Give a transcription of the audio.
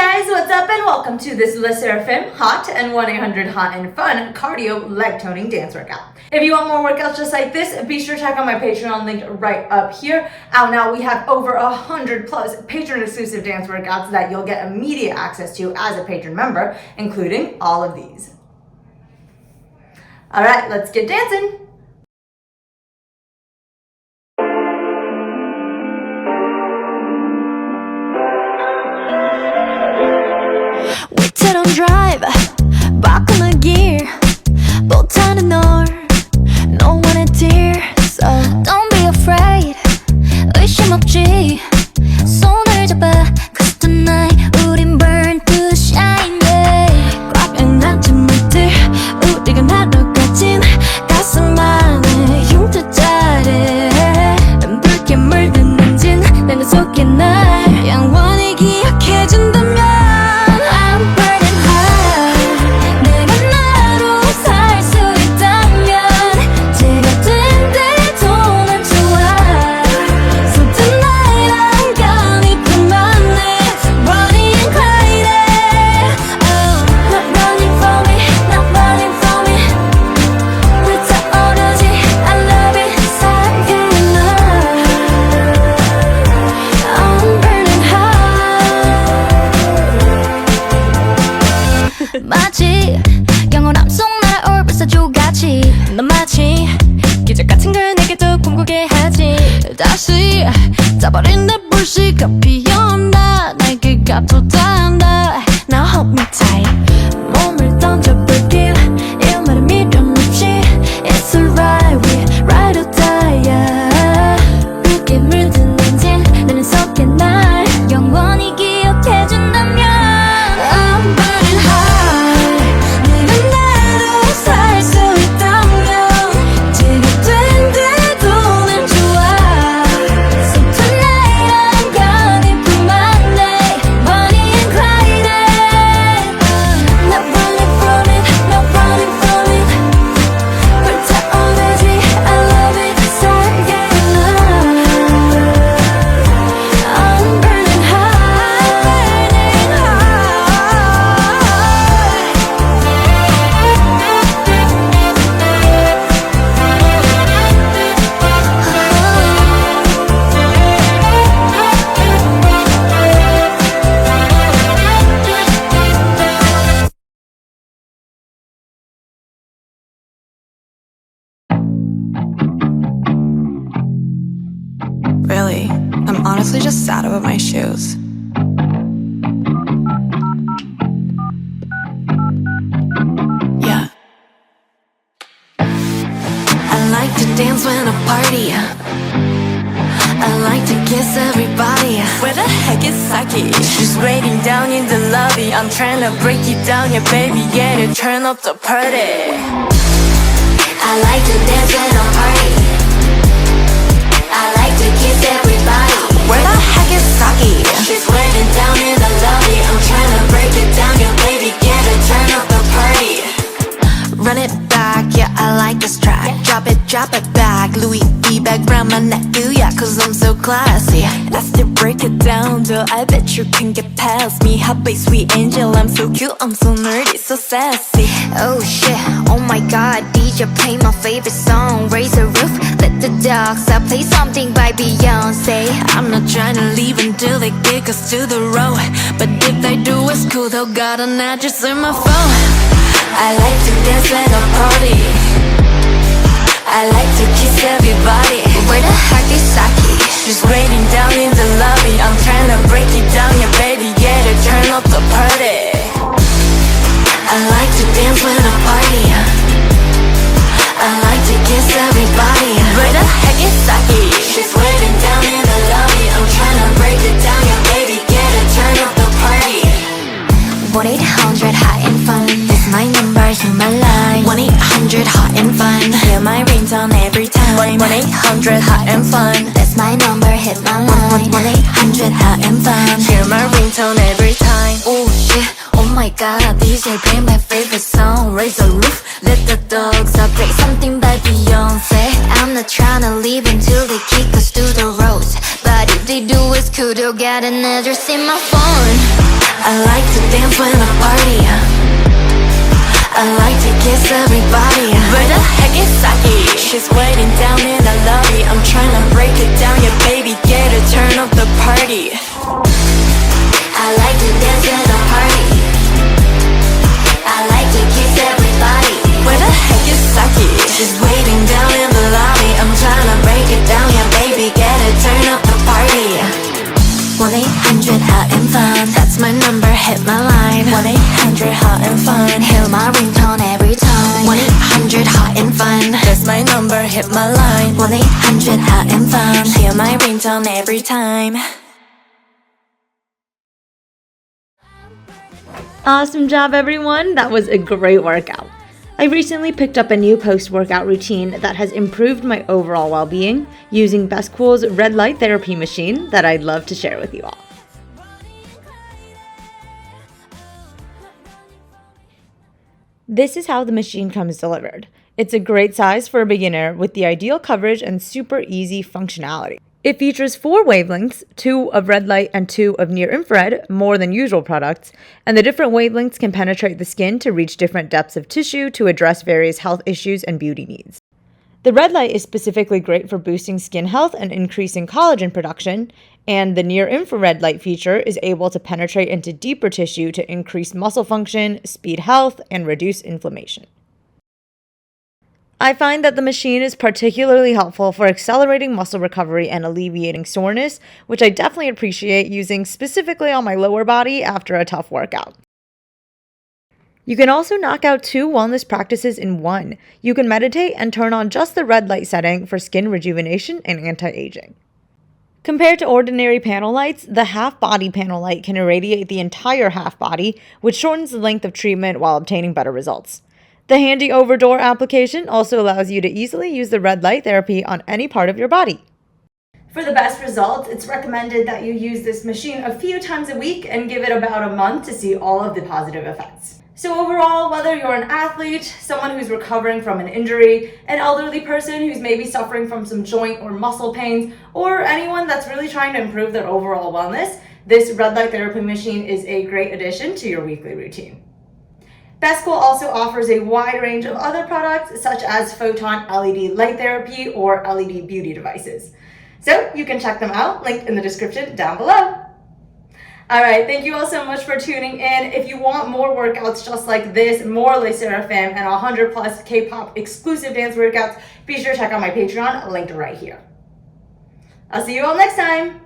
guys, what's up and welcome to this SSERAFIM Hot and 1-800 Hot and Fun Cardio Leg Toning Dance Workout. If you want more workouts just like this, be sure to check out my Patreon link right up here. Now we have over 100 plus patron exclusive dance workouts that you'll get immediate access to as a patron member, including all of these. All right, let's get dancing. 위처럼 drive back on the gear 못하는 널 No one tear So don't be afraid 의심 없지 손을 잡아 Cause tonight 우린 burn to shine yeah. 꽉 안아준 말들 우리가 나눠가진 가슴 안에 흉터 잘해 붉게 물든 엔진 내 속에 날 영원히 기억해준다면 마치 영원함 속 날아올 불사조같이 넌 마치 기적 같은 걸 내게 더 꿈꾸게 하지 다시 짜버린 내 불씨가 피어나 날개 값도 닿는다 Now hold me tight 몸을 던져볼길 이 말은 미련 없이 It's alright we ride or die yeah. 붉게 물든 엔진 내 눈 속에 날 영원히 기억해준다면 I'm burning high Really, I'm honestly just sad about my shoes. Yeah. I like to dance when I party. I like to kiss everybody. Where the heck is Saki? She's waiting down in the lobby. I'm trying to break it down, yeah baby, get it, turn up the party. I like to dance when I party. I like to kiss everybody. Where the heck is Saki? She's waiting down in the lobby. I'm trying to break it down, yeah baby, get it, turn up the party. Run it back, yeah I like this track. Drop it back. Louis V bag round my neck, ooh yeah, cause I'm so classy. I still break it down, though I bet you can get past me. Hot bass, sweet angel, I'm so cute, I'm so nerdy, so sassy. Oh shit, oh my god, DJ play my favorite song. Raise the roof, let the dogs out, play something by Beyonce. I'm not trying to leave until they kick us to the road, but if they do it's cool, they'll got an address in my phone. I like to dance when I party. I like to kiss everybody. Where the heck is Saki? She's waiting down in the lobby. I'm trying to break it down, yeah baby, get it, turn up the party. I like to dance when I party. I like to kiss everybody. Where the heck is Saki? She's waiting down in the lobby. I'm trying to break it down, yeah baby, get it, turn up the party. 1-800 Hot and Fun. That's my number, hear my line. 1-800 Hot and Fun. Hear my ringtone every time. 1-800 Hot and Fun. That's my number, hit my line. 1-800 Hot and Fun. Hear my ringtone every time. Oh shit, oh my god, DJ play my favorite song. Raise the roof, let the dogs out, play something by Beyonce. I'm not trying to leave until they kick us to the road, but if they do it's cool, they'll get an address in my phone. I like dance when I party. I like to kiss everybody. Where the heck is Saki? She's waiting down in the lobby. I'm trying to break it down, yeah baby, get her, turn up the party. I like to dance at a party. I like to kiss everybody. Where the heck is Saki? She's waiting down in the lobby. I'm trying to break it down, yeah baby, get her, turn up the party. 1-800-hot and fun. That's my number, hit my line. 1-800-hot and fun. Hear my ringtone every time. 1-800-hot and fun. That's my number, hit my line. 1-800-hot and fun. Hear my ringtone every time. Awesome job, everyone. That was a great workout. I recently picked up a new post-workout routine that has improved my overall well-being using BESTQOOL's red light therapy machine that I'd love to share with you all. This is how the machine comes delivered. It's a great size for a beginner with the ideal coverage and super easy functionality. It features 4 wavelengths, 2 of red light and 2 of near infrared, more than usual products, and the different wavelengths can penetrate the skin to reach different depths of tissue to address various health issues and beauty needs. The red light is specifically great for boosting skin health and increasing collagen production, and the near infrared light feature is able to penetrate into deeper tissue to increase muscle function, speed health, and reduce inflammation. I find that the machine is particularly helpful for accelerating muscle recovery and alleviating soreness, which I definitely appreciate using specifically on my lower body after a tough workout. You can also knock out 2 wellness practices in one. You can meditate and turn on just the red light setting for skin rejuvenation and anti-aging. Compared to ordinary panel lights, the half-body panel light can irradiate the entire half body, which shortens the length of treatment while obtaining better results. The handy over-door application also allows you to easily use the red light therapy on any part of your body. For the best results, it's recommended that you use this machine a few times a week and give it about a month to see all of the positive effects. So overall, whether you're an athlete, someone who's recovering from an injury, an elderly person who's maybe suffering from some joint or muscle pains, or anyone that's really trying to improve their overall wellness, this red light therapy machine is a great addition to your weekly routine. BESTQOOL also offers a wide range of other products such as photon LED light therapy or LED beauty devices. So you can check them out, linked in the description down below. Alright, thank you all so much for tuning in. If you want more workouts just like this, more SSERAFIM, and 100 plus K-pop exclusive dance workouts, be sure to check out my Patreon, linked right here. I'll see you all next time.